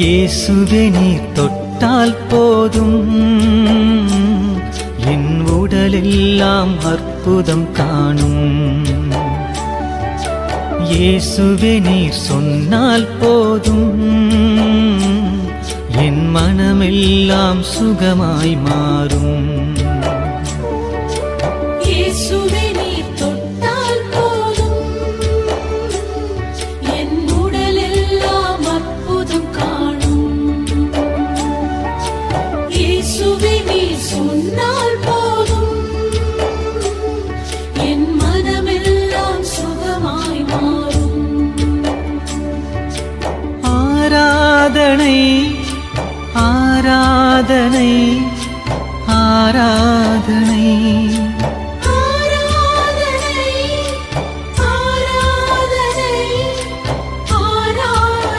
இயேசுவே நீர் தொட்டால் போதும், என் உடலெல்லாம் அற்புதம் காணும். இயேசுவே நீர் சொன்னால் போதும், என் மனமெல்லாம் சுகமாய் மாறும். இயேசுவே நீர் தொட்டால் போதும், என் உடலெல்லாம் அற்புதம் காணும். இயேசுவே நீர் சொன்னால் போதும், என் மனமெல்லாம் சுகமாய் மாறும். ஆராதனை ஆராதனை ஆராதனை